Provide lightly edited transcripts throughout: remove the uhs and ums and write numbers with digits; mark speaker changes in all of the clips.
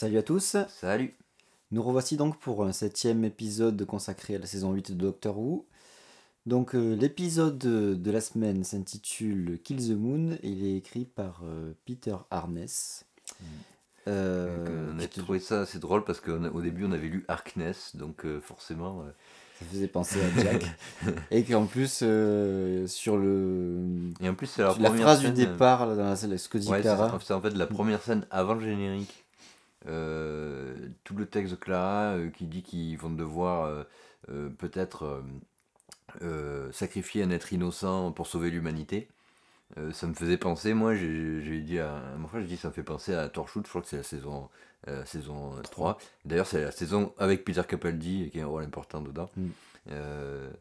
Speaker 1: Salut à tous,
Speaker 2: Salut.
Speaker 1: nous revoici donc pour un 7e épisode consacré à la saison 8 de Doctor Who. Donc l'épisode de la semaine s'intitule Kill the Moon et il est écrit par Peter Harness.
Speaker 2: On a trouvé ça assez drôle parce qu'au début on avait lu Harkness, donc forcément.
Speaker 1: Ça faisait penser à Jack. Et qu'en plus, sur
Speaker 2: Et en plus c'est la
Speaker 1: la
Speaker 2: première
Speaker 1: phrase
Speaker 2: scène.
Speaker 1: du départ, là, dans la scène, ce que dit
Speaker 2: Ouais,
Speaker 1: Clara.
Speaker 2: c'est en fait la première scène avant le générique. Tout le texte de Clara qui dit qu'ils vont devoir peut-être sacrifier un être innocent pour sauver l'humanité. Ça me faisait penser, moi j'ai dit à mon frère, j'ai dit ça me fait penser à Torchwood, je crois que c'est la saison 3. D'ailleurs c'est la saison avec Peter Capaldi qui a un rôle important dedans. Euh,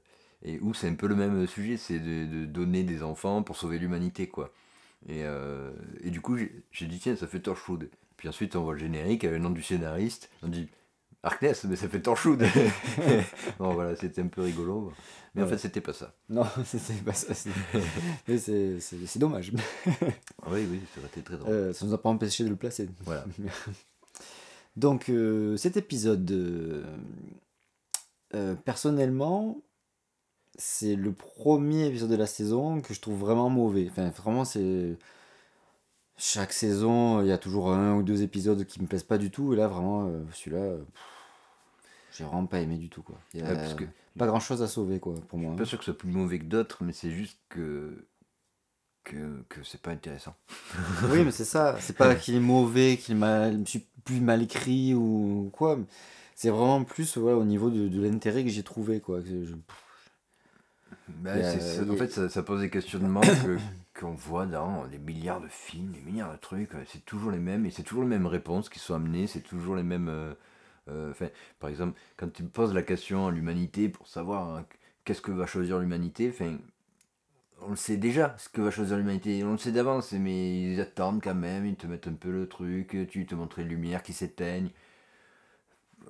Speaker 2: et où c'est un peu le même sujet, c'est de donner des enfants pour sauver l'humanité quoi. Et du coup j'ai dit tiens ça fait Torchwood. Puis ensuite on voit le générique avec le nom du scénariste, on dit Harkness mais ça fait Torchwood. Bon voilà c'était un peu rigolo. Mais en fait c'était pas ça.
Speaker 1: Non, c'est pas ça. Mais c'est dommage.
Speaker 2: Oui ça aurait été très drôle.
Speaker 1: Ça nous a pas empêché de le placer.
Speaker 2: Voilà.
Speaker 1: Donc cet épisode, personnellement, c'est le premier épisode de la saison que je trouve vraiment mauvais. Enfin, vraiment, c'est... Chaque saison, il y a toujours un ou deux épisodes qui me plaisent pas du tout. Et là, vraiment, celui-là, j'ai vraiment pas aimé du tout, quoi. Il y a
Speaker 2: Parce que
Speaker 1: pas grand-chose à sauver, quoi, pour
Speaker 2: je
Speaker 1: moi.
Speaker 2: suis pas sûr que ce soit plus mauvais que d'autres, mais c'est juste que c'est pas intéressant.
Speaker 1: Oui, mais c'est ça. C'est pas qu'il est mauvais, qu'il est plus mal écrit ou quoi. C'est vraiment plus ouais, au niveau de l'intérêt que j'ai trouvé, quoi.
Speaker 2: Bah,
Speaker 1: Il
Speaker 2: en
Speaker 1: y a-
Speaker 2: fait, ça pose des questionnements qu'on voit dans des milliards de films, des milliards de trucs. C'est toujours les mêmes, et c'est toujours les mêmes réponses qui sont amenées, c'est toujours les mêmes. Enfin, par exemple, quand tu poses la question à l'humanité pour savoir qu'est-ce que va choisir l'humanité, enfin, on le sait déjà ce que va choisir l'humanité, on le sait d'avance, mais ils attendent quand même, ils te mettent un peu le truc, tu te montres les lumières qui s'éteignent.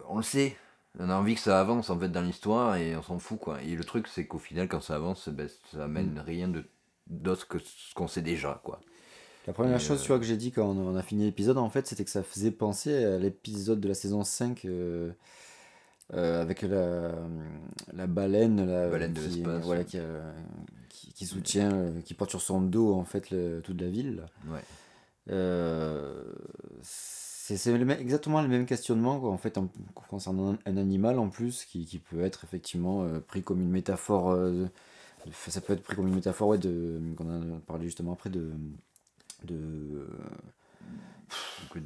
Speaker 2: On le sait. On a envie que ça avance en fait dans l'histoire et on s'en fout quoi. Et le truc c'est qu'au final quand ça avance, ben, ça amène rien d'autre que ce qu'on sait déjà quoi.
Speaker 1: La première
Speaker 2: Et
Speaker 1: chose, tu vois, que j'ai dit quand on a fini l'épisode, en fait, c'était que ça faisait penser à l'épisode de la saison 5 avec la baleine, là,
Speaker 2: Baleine de
Speaker 1: qui,
Speaker 2: l'espace.
Speaker 1: voilà, qui soutient, qui porte sur son dos, en fait, toute la ville, là.
Speaker 2: Ouais.
Speaker 1: Exactement le même questionnement quoi, en fait, concernant un animal en plus qui peut être effectivement pris comme une métaphore. Ça peut être pris comme une métaphore, ouais, qu'on a parlé justement après de,
Speaker 2: Donc,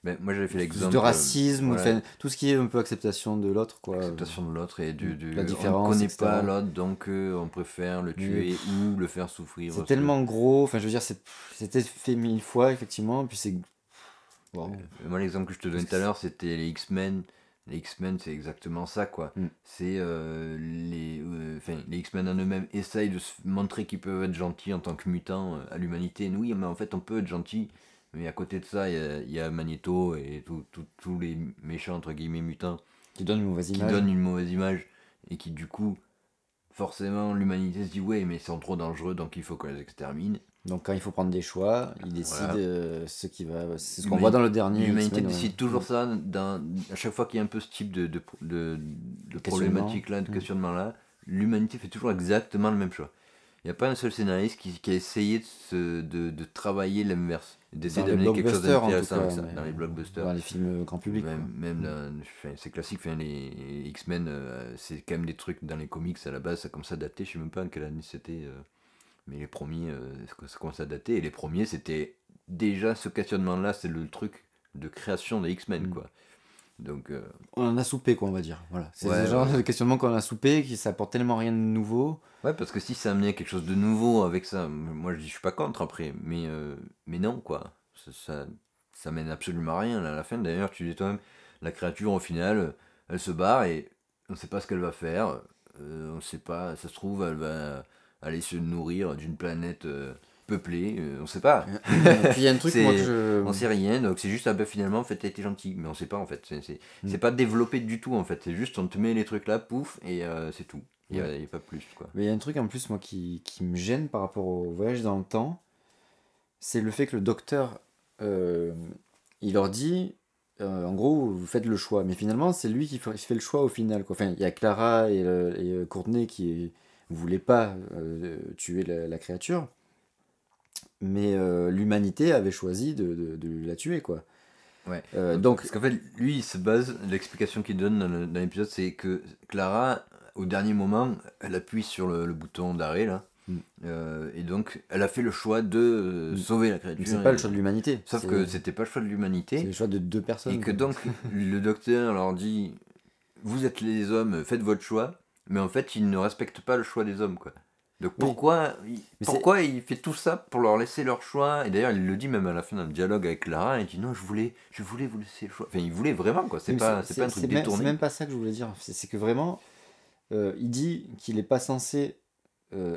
Speaker 2: ben, moi j'avais fait l'exemple.
Speaker 1: de racisme, ou
Speaker 2: voilà,
Speaker 1: enfin, tout ce qui est un peu acceptation de l'autre, quoi.
Speaker 2: acceptation de l'autre et
Speaker 1: La
Speaker 2: on ne
Speaker 1: différence,
Speaker 2: connaît
Speaker 1: etc.
Speaker 2: pas l'autre donc on préfère le tuer ou le faire souffrir.
Speaker 1: C'est
Speaker 2: parce que-
Speaker 1: tellement gros, enfin, je veux dire, c'était fait 1000 fois, effectivement, puis c'est. Wow.
Speaker 2: Moi, l'exemple que je te donnais tout à l'heure, c'était les X-Men. Les X-Men, c'est exactement ça, quoi. C'est les X-Men en eux-mêmes essayent de se montrer qu'ils peuvent être gentils en tant que mutants à l'humanité. Oui, mais en fait, on peut être gentil. Mais à côté de ça, il y a Magneto et tous les méchants, entre guillemets, mutants,
Speaker 1: Qui donne une mauvaise
Speaker 2: qui
Speaker 1: image.
Speaker 2: donnent une mauvaise image et qui, du coup, forcément, l'humanité se dit, ouais, mais ils sont trop dangereux, donc il faut qu'on les extermine.
Speaker 1: Donc quand il faut prendre des choix, il décide
Speaker 2: Voilà.
Speaker 1: c'est ce qu'on voit dans le dernier
Speaker 2: L'humanité
Speaker 1: X-Men,
Speaker 2: décide
Speaker 1: ouais.
Speaker 2: toujours ça à chaque fois qu'il y a un peu ce type de problématique là, de questionnement là, l'humanité fait toujours exactement le même choix. Il n'y a pas un seul scénariste qui a essayé de travailler l'inverse, d'essayer
Speaker 1: Dans les
Speaker 2: d'amener quelque chose
Speaker 1: blockbusters, en tout
Speaker 2: d'intéressant avec
Speaker 1: cas,
Speaker 2: ça,
Speaker 1: mais
Speaker 2: dans les blockbusters.
Speaker 1: dans les films grand public, quoi.
Speaker 2: C'est classique, les X-Men, c'est quand même des trucs dans les comics à la base, ça commence à dater, je sais même pas en quelle année c'était, mais les premiers, ça commence à dater, et les premiers c'était déjà ce questionnement-là, c'est le truc de création des X-Men, quoi. Donc,
Speaker 1: On en a soupé, quoi, on va dire. Voilà. C'est
Speaker 2: ouais,
Speaker 1: ce genre
Speaker 2: ouais.
Speaker 1: de questionnement qu'on a soupé, qui ça apporte tellement rien de nouveau.
Speaker 2: Ouais, parce que si ça amenait quelque chose de nouveau avec ça, moi je dis je suis pas contre après, mais non, quoi. Ça mène absolument à rien. Là, à la fin, d'ailleurs, tu dis toi-même, la créature au final, elle se barre et on sait pas ce qu'elle va faire. On sait pas, ça se trouve, elle va aller se nourrir d'une planète peuplée, on sait pas.
Speaker 1: Et puis il y a un truc, moi, que
Speaker 2: On sait rien, donc c'est juste, ah ben finalement, en fait, t'as été gentil, mais on sait pas en fait. C'est pas développé du tout en fait, c'est juste on te met les trucs là, pouf, et c'est tout. Il y a pas plus quoi.
Speaker 1: Mais il y a un truc en plus, moi, qui me gêne par rapport au voyage dans le temps, c'est le fait que le docteur, il leur dit, en gros, vous faites le choix. Mais finalement, c'est lui qui fait le choix au final, quoi. Enfin, il y a Clara et Courtney qui ne voulaient pas tuer la créature, mais l'humanité avait choisi de la tuer, quoi.
Speaker 2: Ouais.
Speaker 1: Donc,
Speaker 2: Parce qu'en fait, lui, il se base, l'explication qu'il donne dans l'épisode, c'est que Clara, au dernier moment, elle appuie sur le bouton d'arrêt, là.
Speaker 1: Mm.
Speaker 2: Et donc, elle a fait le choix de sauver la créature.
Speaker 1: c'est pas le choix de l'humanité.
Speaker 2: Sauf que c'était pas le choix de
Speaker 1: c'est
Speaker 2: l'humanité.
Speaker 1: le choix de deux personnes.
Speaker 2: Et que
Speaker 1: quoi.
Speaker 2: donc, le docteur leur dit, vous êtes les hommes, faites votre choix. Mais en fait, il ne respecte pas le choix des hommes, quoi. Donc
Speaker 1: Oui.
Speaker 2: pourquoi il fait tout ça pour leur laisser leur choix? Et d'ailleurs, il le dit même à la fin d'un dialogue avec Clara, il dit non, je voulais vous laisser le choix. Enfin, il voulait vraiment, quoi. C'est
Speaker 1: Mais
Speaker 2: pas un truc
Speaker 1: c'est
Speaker 2: détourné.
Speaker 1: même pas ça que je voulais dire. C'est que vraiment, il dit qu'il est pas censé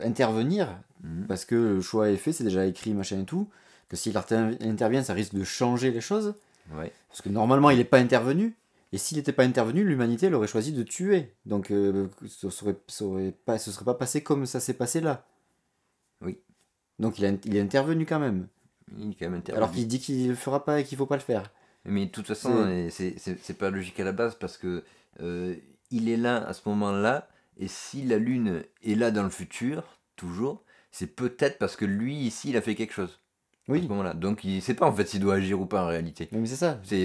Speaker 1: intervenir
Speaker 2: Mhm.
Speaker 1: parce que le choix est fait, c'est déjà écrit, machin et tout. Que s'il intervient, ça risque de changer les choses.
Speaker 2: Ouais.
Speaker 1: Parce que normalement, il n'est pas intervenu. Et s'il n'était pas intervenu, l'humanité elle aurait choisi de tuer. Donc, ce serait pas passé comme ça s'est passé là.
Speaker 2: Oui.
Speaker 1: Donc, il est intervenu quand même.
Speaker 2: Il est quand même intervenu.
Speaker 1: Alors qu'il dit qu'il le fera pas et qu'il faut pas le faire.
Speaker 2: Mais de toute façon, c'est pas logique à la base parce que il est là à ce moment-là, et si la Lune est là dans le futur, toujours, c'est peut-être parce que lui, ici, il a fait quelque chose. À
Speaker 1: Oui,
Speaker 2: ce moment-là. Donc il sait pas en fait s'il doit agir ou pas en réalité.
Speaker 1: mais c'est ça.
Speaker 2: C'est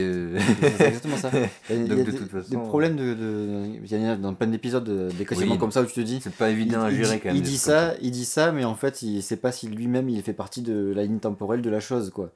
Speaker 1: C'est exactement ça. Il y
Speaker 2: Donc
Speaker 1: a
Speaker 2: de
Speaker 1: des,
Speaker 2: toute façon,
Speaker 1: des problèmes il y en a dans plein d'épisodes, des questionnements
Speaker 2: oui,
Speaker 1: comme ça où tu te dis,
Speaker 2: c'est pas évident à gérer quand même.
Speaker 1: il
Speaker 2: des
Speaker 1: dit
Speaker 2: trucs comme
Speaker 1: ça, il dit ça, mais en fait, il sait pas si lui-même il fait partie de la ligne temporelle de la chose, quoi.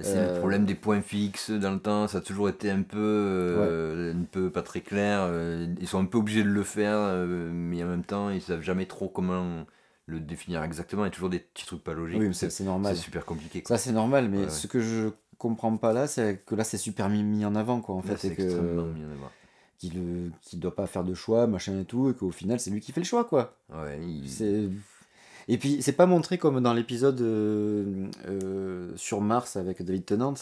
Speaker 2: C'est le problème des points fixes dans le temps, ça a toujours été un peu pas très clair. Ils sont un peu obligés de le faire, mais en même temps, ils savent jamais trop comment le définir exactement. Il y a toujours des petits trucs pas logiques.
Speaker 1: Oui, mais c'est normal.
Speaker 2: C'est super compliqué, quoi.
Speaker 1: Ça, c'est normal, mais
Speaker 2: Ouais, ouais.
Speaker 1: ce que je comprends pas là, c'est que là, c'est super mis en avant, quoi, en
Speaker 2: Là,
Speaker 1: fait,
Speaker 2: c'est
Speaker 1: et
Speaker 2: extrêmement
Speaker 1: que
Speaker 2: bien à voir.
Speaker 1: qu'il doit pas faire de choix, machin et tout, et qu'au final, c'est lui qui fait le choix, quoi.
Speaker 2: Ouais,
Speaker 1: C'est... Et puis, c'est pas montré comme dans l'épisode sur Mars avec David Tennant,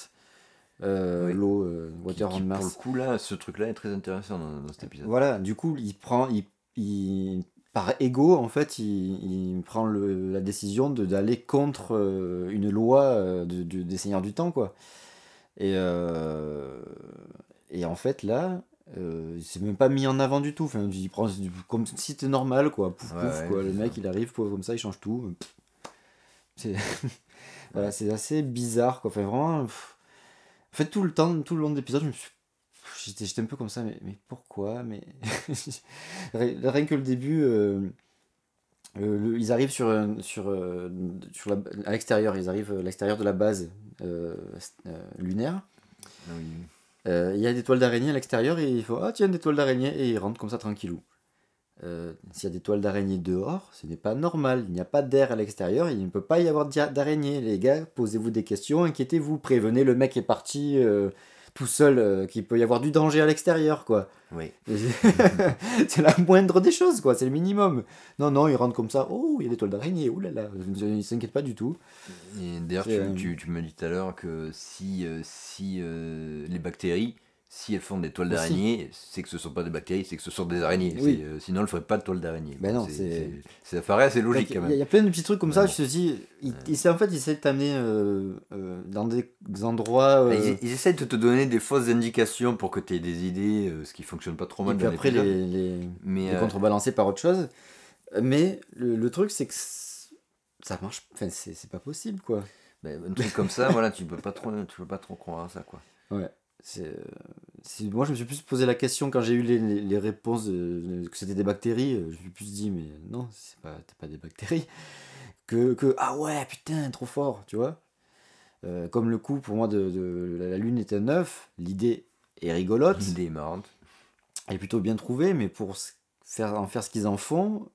Speaker 2: Oui.
Speaker 1: l'eau, Water on
Speaker 2: Pour le
Speaker 1: Mars.
Speaker 2: coup, là, ce truc-là est très intéressant dans cet épisode.
Speaker 1: Voilà, du coup, par ego, en fait, il prend la décision d'aller contre une loi des Seigneurs du Temps, quoi. Et, euh, et en fait, là, c'est même pas mis en avant du tout. Enfin, il prend comme si c'était normal, quoi. Pouf,
Speaker 2: Ouais,
Speaker 1: pouf,
Speaker 2: ouais,
Speaker 1: quoi. Le
Speaker 2: c'est
Speaker 1: mec,
Speaker 2: ça.
Speaker 1: il arrive, pouf, comme ça, il change tout. C'est voilà,
Speaker 2: Ouais.
Speaker 1: c'est assez bizarre, quoi. Enfin, vraiment. En fait, tout le long de l'épisode, j'étais un peu comme ça, mais pourquoi? Mais rien que le début, ils arrivent à l'extérieur, ils arrivent à l'extérieur de la base lunaire.
Speaker 2: Oui.
Speaker 1: Il y a des toiles d'araignée à l'extérieur et il faut ah tiens des toiles d'araignée et ils rentrent comme ça tranquillou. S'il y a des toiles d'araignée dehors, ce n'est pas normal. Il n'y a pas d'air à l'extérieur, il ne peut pas y avoir d'araignée. Les gars, posez-vous des questions, inquiétez-vous, prévenez le mec est parti tout seul, qu'il peut y avoir du danger à l'extérieur, quoi.
Speaker 2: Oui.
Speaker 1: C'est la moindre des choses, quoi, c'est le minimum. Non, non, ils rentrent comme ça, oh, il y a des toiles d'araignée, oh là là, ils s'inquiètent pas du tout.
Speaker 2: Et d'ailleurs,
Speaker 1: C'est,
Speaker 2: tu m'as dit tout à l'heure que si les bactéries, si elles font des toiles
Speaker 1: Aussi.
Speaker 2: d'araignée, c'est que ce ne sont pas des bactéries, c'est que ce sont des araignées.
Speaker 1: Oui.
Speaker 2: Sinon, elles ne feraient pas de toile d'araignée.
Speaker 1: Ben non,
Speaker 2: ça paraît assez logique quand
Speaker 1: Il
Speaker 2: même.
Speaker 1: y a plein de petits trucs comme
Speaker 2: Mais
Speaker 1: ça,
Speaker 2: bon.
Speaker 1: je te dis, en fait, ils essaient de t'amener dans des endroits.
Speaker 2: Ils essayent de te donner des fausses indications pour que tu aies des idées, ce qui fonctionne pas trop
Speaker 1: Et
Speaker 2: mal
Speaker 1: puis
Speaker 2: dans
Speaker 1: après,
Speaker 2: l'épisode.
Speaker 1: les
Speaker 2: Mais
Speaker 1: contrebalancer par autre chose. Mais le truc, c'est que ça marche. Enfin, c'est pas possible, quoi.
Speaker 2: un truc comme ça, voilà, tu peux pas trop croire à ça, quoi.
Speaker 1: Ouais. Moi, je me suis plus posé la question quand j'ai eu les réponses que c'était des bactéries. Je me suis plus dit, mais non, t'es pas des bactéries. Ah ouais, putain, trop fort, tu vois. Comme le coup, pour moi, de la Lune est un œuf, l'idée est rigolote.
Speaker 2: L'idée est marrante.
Speaker 1: Elle est plutôt bien trouvée, mais pour en faire ce qu'ils en font,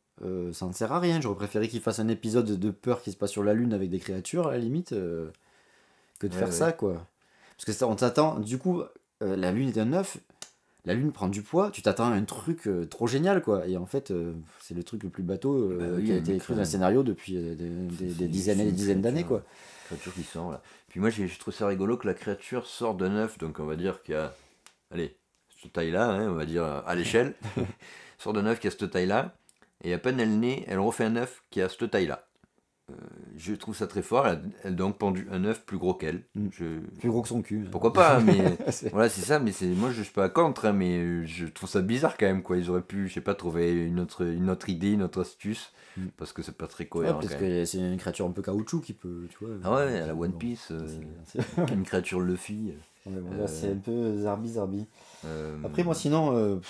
Speaker 1: ça ne sert à rien. J'aurais préféré qu'ils fassent un épisode de peur qui se passe sur la Lune avec des créatures, à la limite, que de
Speaker 2: Ouais,
Speaker 1: faire
Speaker 2: ouais.
Speaker 1: ça, quoi. Parce que on t'attend, du coup, la Lune est un œuf, la Lune prend du poids, tu t'attends à un truc trop génial, quoi. Et en fait, c'est le truc le plus bateau
Speaker 2: Bah oui,
Speaker 1: qui a
Speaker 2: le
Speaker 1: été
Speaker 2: mec,
Speaker 1: écrit dans le scénario depuis des dizaines et des dizaines d'années, quoi.
Speaker 2: Créature qui sort là. Puis moi j'ai trouvé ça rigolo que la créature sort d'un œuf, donc on va dire qu'il y a, allez, cette taille-là, hein, on va dire à l'échelle, sort d'un œuf qui a cette taille-là, et à peine elle naît, elle refait un œuf qui a cette taille-là. je trouve ça très fort. Elle a donc pendu un œuf plus gros qu'elle.
Speaker 1: Mm. Plus gros que son cul.
Speaker 2: Pourquoi pas, hein, mais
Speaker 1: C'est-
Speaker 2: voilà, c'est ça. Mais moi, je suis pas contre, hein, mais je trouve ça bizarre quand même, quoi. Ils auraient pu, je sais pas, trouver une autre idée, une autre astuce,
Speaker 1: Mm.
Speaker 2: parce que c'est pas très
Speaker 1: Ouais,
Speaker 2: cohérent
Speaker 1: parce
Speaker 2: quand même.
Speaker 1: que c'est une créature un peu caoutchouc qui peut, tu vois.
Speaker 2: Ah ouais, à la
Speaker 1: Bon,
Speaker 2: One Piece,
Speaker 1: c'est-
Speaker 2: une créature Luffy.
Speaker 1: ouais, bon, là, c'est un peu zarbi.
Speaker 2: euh,
Speaker 1: Après, moi, sinon,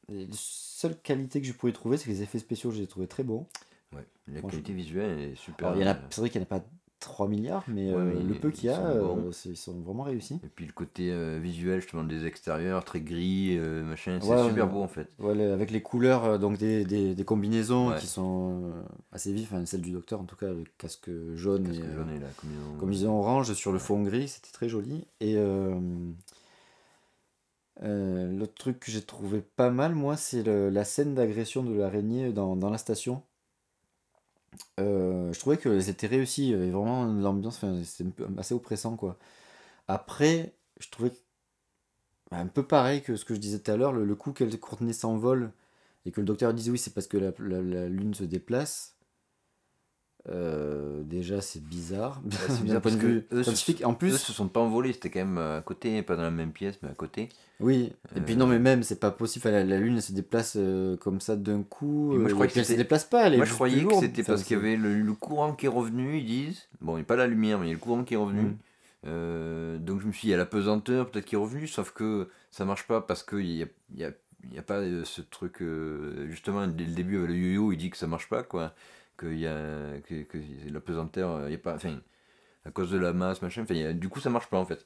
Speaker 1: les seules qualités que je pouvais trouver, c'est que les effets spéciaux, je les ai trouvés très bons.
Speaker 2: ouais, la
Speaker 1: Franchement.
Speaker 2: qualité visuelle est super.
Speaker 1: Alors, c'est vrai qu'il n'y en a pas 3 milliards, mais
Speaker 2: Ouais, mais
Speaker 1: le peu qu'il y
Speaker 2: ils
Speaker 1: a,
Speaker 2: sont bons.
Speaker 1: ils sont vraiment réussis.
Speaker 2: Et puis le côté visuel, justement, des extérieurs, très gris, machin, c'est
Speaker 1: Ouais,
Speaker 2: super beau en fait.
Speaker 1: ouais, avec les couleurs donc des combinaisons
Speaker 2: Ouais.
Speaker 1: qui sont assez vives, enfin, celle du docteur en tout cas, le casque jaune
Speaker 2: Qu'est-ce
Speaker 1: et
Speaker 2: que j'en ai là,
Speaker 1: combinaison orange sur le fond gris, c'était très joli. Et l'autre truc que j'ai trouvé pas mal, moi, c'est la scène d'agression de l'araignée dans la station. Je trouvais que c'était réussi, il y avait vraiment l'ambiance, enfin, c'était assez oppressant quoi. Après, je trouvais un peu pareil que ce que je disais tout à l'heure, le coup qu'elle Courtney s'envole et que le docteur dise oui, c'est parce que la Lune se déplace. Déjà, c'est bizarre.
Speaker 2: C'est
Speaker 1: D'un
Speaker 2: bizarre
Speaker 1: point
Speaker 2: parce
Speaker 1: de
Speaker 2: que
Speaker 1: vue scientifique. En
Speaker 2: eux
Speaker 1: plus,
Speaker 2: se sont pas envolés, c'était quand même à côté, pas dans la même pièce, mais à côté.
Speaker 1: oui. Et puis non, mais même, c'est pas possible. Enfin, la Lune, elle se déplace comme ça d'un coup.
Speaker 2: Et moi je crois
Speaker 1: Et
Speaker 2: que
Speaker 1: puis elle se
Speaker 2: c'était.
Speaker 1: déplace pas, elle est
Speaker 2: Moi je
Speaker 1: juste plus
Speaker 2: croyais que
Speaker 1: lourde.
Speaker 2: c'était
Speaker 1: Enfin,
Speaker 2: parce qu'il y
Speaker 1: c'est...
Speaker 2: avait le courant qui est revenu, ils disent. Bon, il n'y a pas la lumière, mais il y a le courant qui est revenu.
Speaker 1: Mm.
Speaker 2: Donc je me suis dit, il y a la pesanteur peut-être qui est revenue, sauf que ça marche pas parce qu'il y a pas ce truc. Justement, dès le début avec le yo-yo, il dit que ça marche pas, quoi. Qu'il y a, que la pesanteur, il y a pas. Enfin, à cause de la masse, machin. Enfin, du coup, ça marche pas en fait.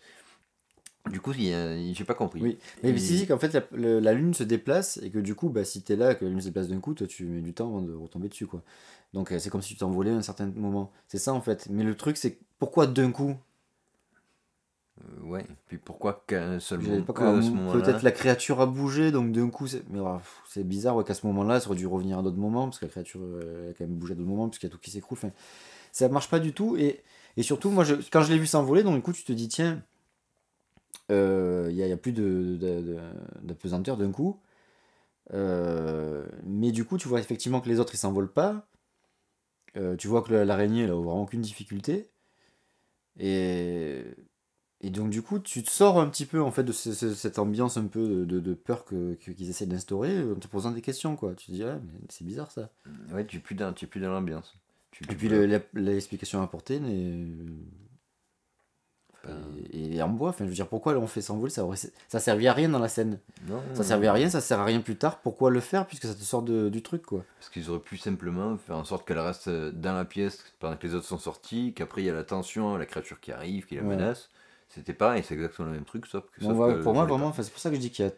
Speaker 2: Du coup, j'ai pas compris.
Speaker 1: Oui, mais si, si, qu'en fait, la Lune se déplace et que du coup, bah, si t'es là, que la Lune se déplace d'un coup, toi, tu mets du temps avant de retomber dessus, quoi. Donc, c'est comme si tu t'envolais à un certain moment. C'est ça, en fait. Mais le truc, c'est pourquoi d'un coup?
Speaker 2: Ouais. Puis pourquoi qu'à
Speaker 1: Je savais
Speaker 2: seulement
Speaker 1: pas
Speaker 2: que à ce
Speaker 1: peut-être
Speaker 2: moment-là.
Speaker 1: la créature a bougé, donc d'un coup, c'est mais, c'est bizarre ouais, qu'à ce moment-là, ça aurait dû revenir à d'autres moments, parce que la créature elle a quand même bougé à d'autres moments, puisqu'il y a tout qui s'écroule. Enfin, ça marche pas du tout. Et surtout, moi, quand je l'ai vu s'envoler, donc du coup, tu te dis, tiens, y a plus de pesanteur d'un coup. Mais du coup, tu vois effectivement que les autres ils s'envolent pas. Tu vois que l'araignée elle a vraiment aucune difficulté. Et, et donc, du coup, tu te sors un petit peu en fait de cette ambiance un peu de peur qu'ils essaient d'instaurer en te posant des questions, quoi. Tu te dis, ah, mais c'est bizarre ça.
Speaker 2: Ouais, tu es plus dans l'ambiance.
Speaker 1: Et
Speaker 2: Tu
Speaker 1: puis,
Speaker 2: peux
Speaker 1: l'explication apportée n'est.
Speaker 2: pas.
Speaker 1: Et en bois, enfin, je veux dire, pourquoi on fait s'envoler ça servait à rien dans la scène.
Speaker 2: Non,
Speaker 1: Ça servait à rien, ça sert à rien plus tard. Pourquoi le faire puisque ça te sort du truc, quoi.
Speaker 2: parce qu'ils auraient pu simplement faire en sorte qu'elle reste dans la pièce pendant que les autres sont sortis, qu'après il y a la tension, la créature qui arrive, qui la
Speaker 1: Ouais.
Speaker 2: menace. C'était pareil, c'est exactement le même truc,
Speaker 1: Bon,
Speaker 2: sauf que
Speaker 1: pour moi,
Speaker 2: fallait
Speaker 1: vraiment,
Speaker 2: pas.
Speaker 1: enfin, c'est pour ça que je dis qu'il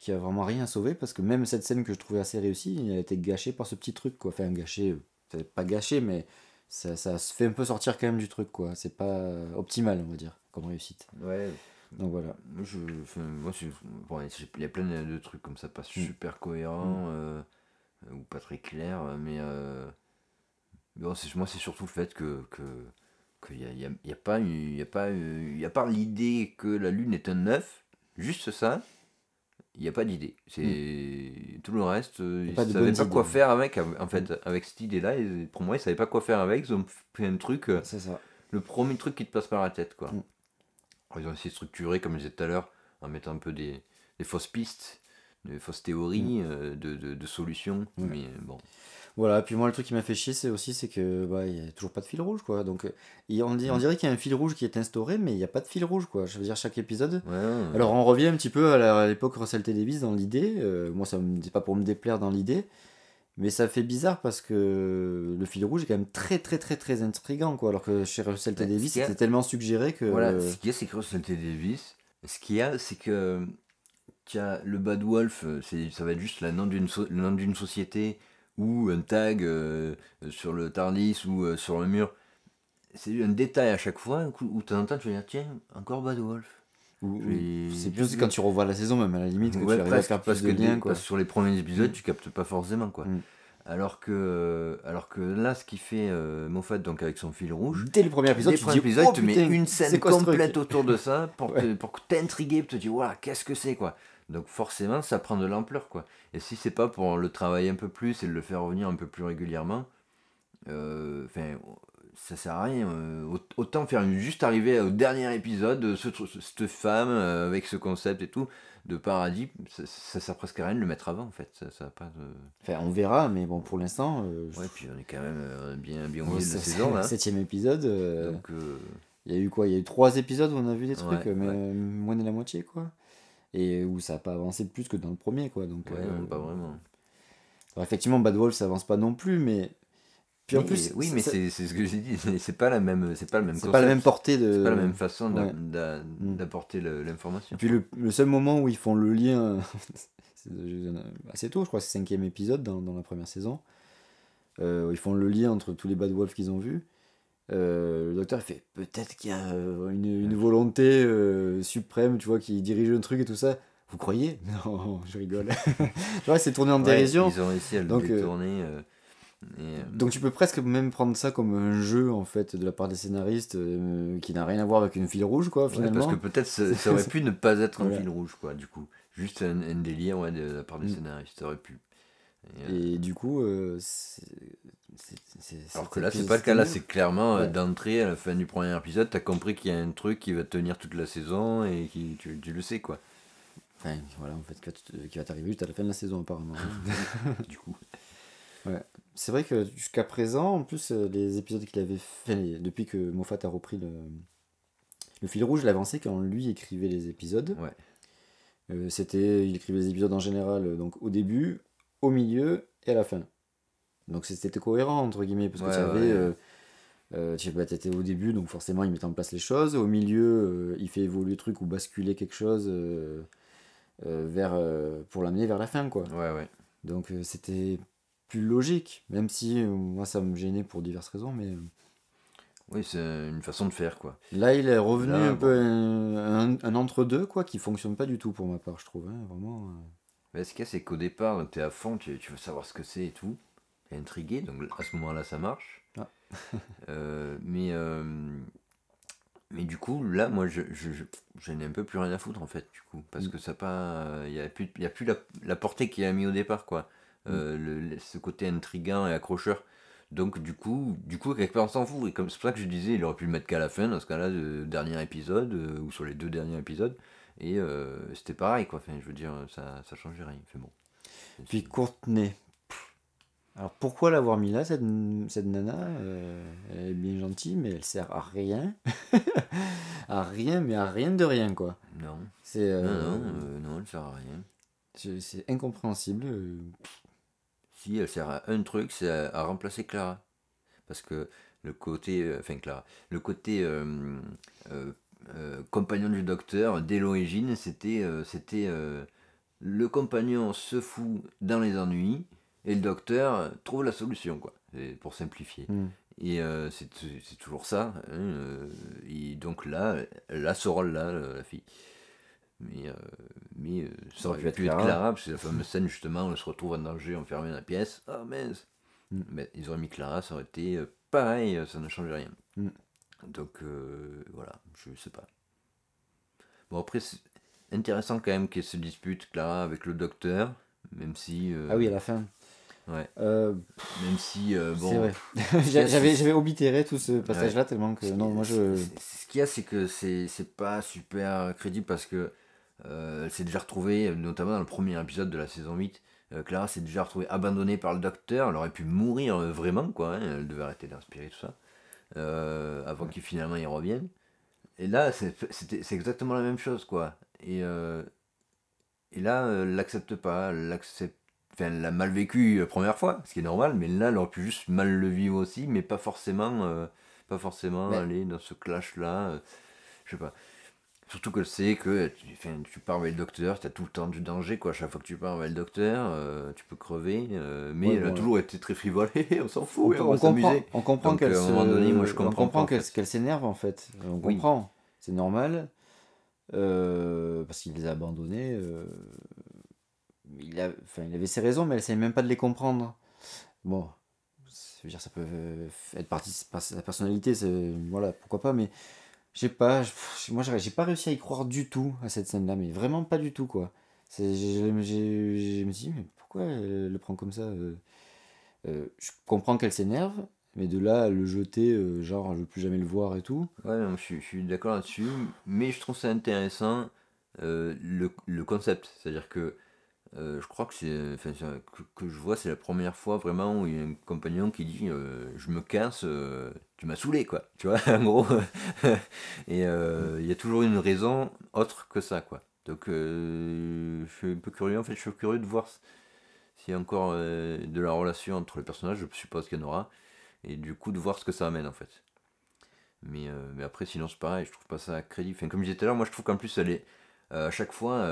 Speaker 1: y a vraiment rien à sauver, parce que même cette scène que je trouvais assez réussie, elle a été gâchée par ce petit truc, quoi. Enfin, gâché, c'est pas gâché, mais ça se fait un peu sortir quand même du truc, quoi. C'est pas optimal, on va dire, comme réussite.
Speaker 2: Ouais.
Speaker 1: Donc voilà.
Speaker 2: Bon, il y a plein de trucs comme ça, pas
Speaker 1: Mm.
Speaker 2: super cohérents ou pas très clairs, mais bon, moi c'est surtout le fait qu'il y a pas, il y a pas l'idée que la Lune est un œuf, juste ça, il n'y a pas d'idée. C'est tout le reste,
Speaker 1: Y a
Speaker 2: ils
Speaker 1: pas de
Speaker 2: savaient
Speaker 1: bonnes
Speaker 2: pas
Speaker 1: idées,
Speaker 2: quoi
Speaker 1: ouais.
Speaker 2: faire avec, en fait, avec cette idée-là, et pour moi ils savaient pas quoi faire avec, ils ont fait un truc,
Speaker 1: C'est ça.
Speaker 2: le premier truc qui te passe par la tête, quoi.
Speaker 1: Mm.
Speaker 2: Alors, ils ont essayé de structurer, comme je disais tout à l'heure, en mettant un peu des fausses pistes, des fausses théories de solutions.
Speaker 1: Ouais.
Speaker 2: Mais bon.
Speaker 1: Voilà, puis moi le truc qui m'a fait chier c'est que bah il y a toujours pas de fil rouge quoi. Donc on
Speaker 2: Mm.
Speaker 1: dirait qu'il y a un fil rouge qui est instauré mais il n'y a pas de fil rouge quoi. Je veux dire chaque épisode.
Speaker 2: Ouais, ouais.
Speaker 1: Alors on revient un petit peu à l'époque Russell T Davies dans l'idée. Moi ça me c'est pas pour me déplaire dans l'idée, mais ça fait bizarre parce que le fil rouge est quand même très très très très intriguant quoi. Alors que chez Russell T
Speaker 2: Ben,
Speaker 1: Davies c'était tellement suggéré que
Speaker 2: voilà, ce qu'il y a, c'est que Russell T. Davis, ce qu'il y a, c'est que tiens, le Bad Wolf, ça va être juste le nom d'une société ou un tag sur le Tardis ou sur le mur. C'est un détail à chaque fois où de temps en temps tu vas dire tiens, encore Bad Wolf.
Speaker 1: c'est
Speaker 2: Bien
Speaker 1: plus quand tu revois la saison même à la limite que
Speaker 2: Ouais,
Speaker 1: tu arrives à faire
Speaker 2: parce
Speaker 1: plus de liens quoi.
Speaker 2: parce que sur les premiers épisodes,
Speaker 1: Mm.
Speaker 2: tu captes pas forcément quoi.
Speaker 1: Mm.
Speaker 2: Alors que là, ce qu'il fait Moffat donc avec son fil rouge,
Speaker 1: Dès le premier épisode
Speaker 2: dès le
Speaker 1: tu te
Speaker 2: premier
Speaker 1: dis
Speaker 2: épisode,
Speaker 1: oh
Speaker 2: il te met
Speaker 1: putain
Speaker 2: une
Speaker 1: c'est
Speaker 2: scène
Speaker 1: quoi ce truc.
Speaker 2: complète autour de ça
Speaker 1: Ouais.
Speaker 2: pour t'intriguer, pour te dire voilà, qu'est-ce que c'est quoi. Donc forcément, ça prend de l'ampleur quoi. Et si c'est pas pour le travailler un peu plus et le faire revenir un peu plus régulièrement, enfin, ça sert à rien. Autant faire juste arriver au dernier épisode, cette femme avec ce concept et tout, de paradis, ça sert presque à rien de le mettre avant en fait. Ça a pas de...
Speaker 1: Enfin, on verra, mais bon, pour l'instant,
Speaker 2: Ouais, puis on est quand même bien au
Speaker 1: bon,
Speaker 2: milieu de la
Speaker 1: c'est
Speaker 2: saison
Speaker 1: le
Speaker 2: là.
Speaker 1: 7e épisode.
Speaker 2: Donc,
Speaker 1: Il y a eu quoi? Il y a eu 3 épisodes où on a vu des trucs,
Speaker 2: ouais,
Speaker 1: mais
Speaker 2: ouais.
Speaker 1: moins de la moitié, quoi. Et où ça n'a pas avancé plus que dans le premier, quoi. Donc,
Speaker 2: Ouais, non, pas vraiment.
Speaker 1: alors, effectivement, Bad Wolf, ça avance pas non plus, mais. Puis en
Speaker 2: Mais
Speaker 1: plus,
Speaker 2: oui, mais c'est ce que j'ai dit, c'est pas c'est pas le même
Speaker 1: c'est pas la même
Speaker 2: concept,
Speaker 1: portée
Speaker 2: c'est pas la
Speaker 1: de.
Speaker 2: même façon
Speaker 1: Ouais. Mm.
Speaker 2: d'apporter
Speaker 1: Et
Speaker 2: l'information.
Speaker 1: puis le seul moment où ils font le lien, c'est assez tôt, je crois, c'est le 5e épisode dans la première saison, où ils font le lien entre tous les Bad Wolves qu'ils ont vus. Le docteur il fait peut-être qu'il y a une volonté suprême, tu vois, qui dirige le truc et tout ça. Vous croyez? Non, je rigole. Tu vois, c'est tourné en
Speaker 2: Ouais,
Speaker 1: dérision.
Speaker 2: ils ont réussi à le
Speaker 1: Donc,
Speaker 2: détourner.
Speaker 1: donc tu peux presque même prendre ça comme un jeu en fait de la part des scénaristes qui n'a rien à voir avec une fil rouge quoi
Speaker 2: Ouais, parce que
Speaker 1: finalement.
Speaker 2: peut-être ça aurait pu ne pas être un
Speaker 1: Voilà.
Speaker 2: fil rouge, quoi, du coup. Juste un délire, ouais, de la part des
Speaker 1: Mm.
Speaker 2: scénaristes, ça aurait pu.
Speaker 1: Et du coup,
Speaker 2: Alors que là, c'est pas le cas, là,
Speaker 1: nul.
Speaker 2: c'est clairement
Speaker 1: Ouais.
Speaker 2: d'entrée à la fin du premier épisode, t'as compris qu'il y a un truc qui va tenir toute la saison et tu le sais, quoi.
Speaker 1: Enfin, voilà, en fait, qui va t'arriver juste à la fin de la saison apparemment.
Speaker 2: Du coup.
Speaker 1: Ouais. C'est vrai que jusqu'à présent, en plus, les épisodes qu'il avait fait, depuis que Moffat a repris le fil rouge, il avançait quand lui écrivait les épisodes.
Speaker 2: Ouais.
Speaker 1: Il écrivait les épisodes en général, donc au début, au milieu et à la fin. Donc c'était cohérent, entre guillemets, parce que
Speaker 2: Ouais,
Speaker 1: tu avais.
Speaker 2: ouais.
Speaker 1: Tu sais pas, t'étais au début, donc forcément il mettait en place les choses. Au milieu, il fait évoluer le truc ou basculer quelque chose pour l'amener vers la fin, quoi.
Speaker 2: Ouais, ouais.
Speaker 1: Donc c'était plus logique, même si moi ça me gênait pour diverses raisons, mais
Speaker 2: Oui, c'est une façon de faire, quoi.
Speaker 1: là il est revenu
Speaker 2: Là,
Speaker 1: un peu
Speaker 2: bon.
Speaker 1: un entre-deux, quoi, qui fonctionne pas du tout pour ma part, je trouve, hein, vraiment.
Speaker 2: Mais ce qu'il y a, c'est qu'au départ, t'es à fond, tu veux savoir ce que c'est et tout. T'es intrigué, donc à ce moment-là, ça marche.
Speaker 1: Ah.
Speaker 2: Euh, mais, euh, mais du coup, là, moi, je n'ai un peu plus rien à foutre, en fait, du coup. Parce
Speaker 1: Mm,
Speaker 2: que ça pas. Il y a plus la portée qu'il a mis au départ, quoi.
Speaker 1: mm.
Speaker 2: Ce côté intriguant et accrocheur. Donc, du coup quelque part, on s'en fout. Et comme c'est pour ça que je disais, il aurait pu le mettre qu'à la fin, dans ce cas-là, du dernier épisode, ou sur les 2 derniers épisodes. Et c'était pareil, quoi. Enfin, je veux dire, ça changeait rien. Fait bon.
Speaker 1: Puis Courtenay. Alors pourquoi l'avoir mis là, cette nana elle est bien gentille, mais elle sert à rien. À rien, mais à rien de rien, quoi.
Speaker 2: Non,
Speaker 1: C'est
Speaker 2: non, elle sert à rien.
Speaker 1: c'est incompréhensible.
Speaker 2: Si, elle sert à un truc, c'est à remplacer Clara. Parce que le côté, enfin Clara, le côté euh, compagnon du docteur, dès l'origine, c'était le compagnon se fout dans les ennuis et le docteur trouve la solution, quoi, pour simplifier.
Speaker 1: Hmm.
Speaker 2: Et c'est toujours ça, hein, et donc là, elle a ce rôle-là, la fille. Mais, euh, mais ça
Speaker 1: Ça aurait
Speaker 2: aurait
Speaker 1: pu être
Speaker 2: pu être
Speaker 1: Clara.
Speaker 2: Clara, parce que la fameuse scène justement où elle se retrouve en danger, enfermée dans la pièce. Ah mince!
Speaker 1: Hmm.
Speaker 2: Mais ils auraient mis Clara, ça aurait été pareil, ça ne changeait rien.
Speaker 1: Hmm.
Speaker 2: Donc voilà, je sais pas. Bon, après, c'est intéressant quand même qu'elle se dispute, Clara, avec le docteur, même si.
Speaker 1: Ah oui, à la fin.
Speaker 2: Ouais.
Speaker 1: Euh,
Speaker 2: Même si,
Speaker 1: c'est
Speaker 2: bon.
Speaker 1: vrai.
Speaker 2: Ce qu'il y a,
Speaker 1: J'avais obitéré tout ce
Speaker 2: ouais.
Speaker 1: passage-là tellement que non, moi je.
Speaker 2: Ce qu'il y a, c'est que c'est pas super crédible parce que elle s'est déjà retrouvée, notamment dans le premier épisode de la saison 8, Clara s'est déjà retrouvée abandonnée par le docteur. Elle aurait pu mourir vraiment, quoi, hein. Elle devait arrêter d'inspirer tout ça. Avant
Speaker 1: Ouais.
Speaker 2: qu'il finalement y revienne. Et là, c'est exactement la même chose, quoi. Et là, elle l'accepte pas, enfin, elle l'a mal vécu la première fois, ce qui est normal, mais là, elle aurait pu juste mal le vivre aussi, mais pas forcément
Speaker 1: Mais
Speaker 2: aller dans ce clash-là. Je sais pas. Surtout qu'elle sait que enfin, tu pars avec le docteur, t'as tout le temps du danger, quoi. Chaque fois que tu pars avec le docteur, tu peux crever, mais
Speaker 1: ouais,
Speaker 2: elle a
Speaker 1: bon,
Speaker 2: toujours été très frivole. On s'en fout, et on va
Speaker 1: comprend,
Speaker 2: s'amuser.
Speaker 1: on comprend
Speaker 2: Donc, à un moment donné, moi, je
Speaker 1: on
Speaker 2: comprends pas,
Speaker 1: comprend
Speaker 2: en fait.
Speaker 1: qu'elle s'énerve en fait. On
Speaker 2: Oui,
Speaker 1: comprend, c'est normal. Parce qu'il les a abandonnés. Enfin, il avait ses raisons, mais elle savait même pas de les comprendre. Bon, je veux dire, ça peut être partie de sa personnalité, voilà, pourquoi pas, mais je sais pas, moi j'ai pas réussi à y croire du tout à cette scène-là, mais vraiment pas du tout, quoi. Je me suis dit, mais pourquoi elle le prend comme ça je comprends qu'elle s'énerve, Mais de là à le jeter, genre je veux plus jamais le voir et tout.
Speaker 2: Ouais, non, je suis d'accord là-dessus, mais je trouve ça intéressant le concept. C'est-à-dire que je crois que enfin, que je vois, c'est la première fois vraiment où il y a un compagnon qui dit je me casse, tu m'as saoulé, quoi. Tu vois, en gros. Et il y a toujours une raison autre que ça, quoi. Donc je suis un peu curieux, en fait, je suis curieux de voir s'il y a encore de la relation entre les personnages, je suppose qu'il y en aura, et du coup de voir ce que ça amène, en fait. Mais après, sinon, c'est pareil, je trouve pas ça crédible. Enfin, comme je disais tout à l'heure, moi je trouve qu'en plus, elle est à chaque fois,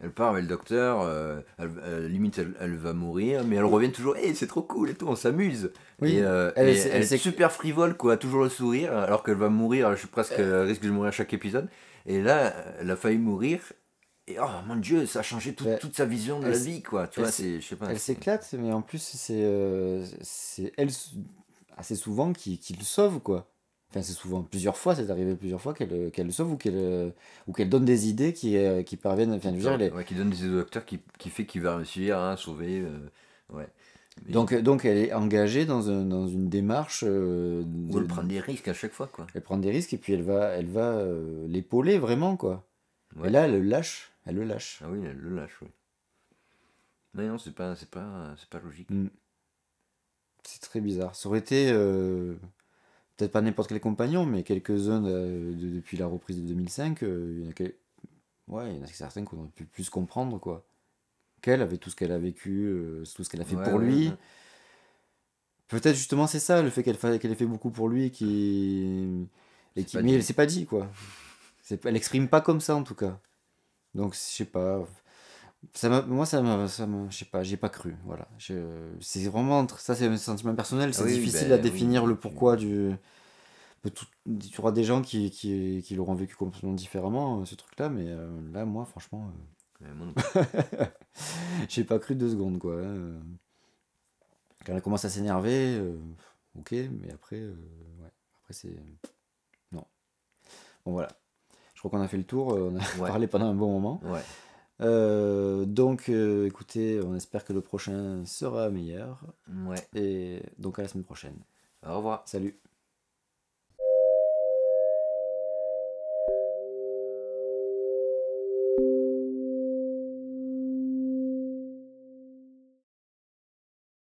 Speaker 2: elle part avec le docteur, limite elle va mourir, mais elle revient toujours, hey, c'est trop cool et tout, on s'amuse. Et,
Speaker 1: Oui,
Speaker 2: et
Speaker 1: elle
Speaker 2: elle est
Speaker 1: sait
Speaker 2: super frivole, quoi, toujours le sourire, alors qu'elle va mourir, je suis presque à risque de mourir à chaque épisode. Et là, elle a failli mourir, et oh mon dieu, ça a changé
Speaker 1: ben,
Speaker 2: toute sa vision de
Speaker 1: elle,
Speaker 2: la vie, quoi. Tu
Speaker 1: elle,
Speaker 2: vois, c'est, je sais pas,
Speaker 1: elle
Speaker 2: c'est.
Speaker 1: s'éclate, mais en plus, c'est elle assez souvent qui le sauve, quoi. Enfin, c'est souvent, plusieurs fois, c'est arrivé plusieurs fois qu'elle le sauve ou qu'elle donne des idées qui parviennent. Enfin, je veux dire,
Speaker 2: Ouais, qui donne des idées au docteur qui fait qu'il va réussir à sauver. Ouais. Mais,
Speaker 1: donc elle est engagée dans une démarche.
Speaker 2: ou elle prend des risques à chaque fois, quoi.
Speaker 1: Elle prend des risques et puis elle va l'épauler vraiment, quoi. Et
Speaker 2: Ouais.
Speaker 1: là, elle le lâche. Elle le lâche.
Speaker 2: Ah oui, elle le lâche, oui. Mais non, c'est pas logique.
Speaker 1: Mm. C'est très bizarre. Ça aurait été, peut-être pas n'importe quel compagnon, mais quelques-uns depuis la reprise de 2005. Il y en a ouais, il y en a certains qu'on aurait pu plus comprendre, quoi. Qu'elle, avec tout ce qu'elle a vécu, tout ce qu'elle a fait
Speaker 2: Ouais,
Speaker 1: pour
Speaker 2: ouais,
Speaker 1: lui.
Speaker 2: ouais.
Speaker 1: Peut-être justement c'est ça, le fait qu'elle ait fait beaucoup pour lui
Speaker 2: C'est pas
Speaker 1: mais elle
Speaker 2: dit.
Speaker 1: s'est pas dit, quoi. Elle exprime pas comme ça, en tout cas. Donc, je sais pas. Moi, je sais pas, j'y ai pas cru. Voilà. C'est vraiment, ça, c'est un sentiment personnel.
Speaker 2: Ah
Speaker 1: C'est
Speaker 2: oui,
Speaker 1: difficile à
Speaker 2: ben oui,
Speaker 1: définir le
Speaker 2: oui,
Speaker 1: pourquoi du. Il y aura des gens qui l'auront vécu complètement différemment, ce truc-là, mais là, moi, franchement,
Speaker 2: moi non plus.
Speaker 1: j'ai pas cru 2 secondes, quoi. Hein. Quand elle commence à s'énerver, ok, mais après, ouais, après c'est. Non. Bon, voilà. Je crois qu'on a fait le tour, on a
Speaker 2: Ouais,
Speaker 1: parlé pendant un bon moment.
Speaker 2: ouais.
Speaker 1: Donc, écoutez, on espère que le prochain sera meilleur.
Speaker 2: Ouais.
Speaker 1: Et donc, à la semaine prochaine.
Speaker 2: Au revoir.
Speaker 1: Salut!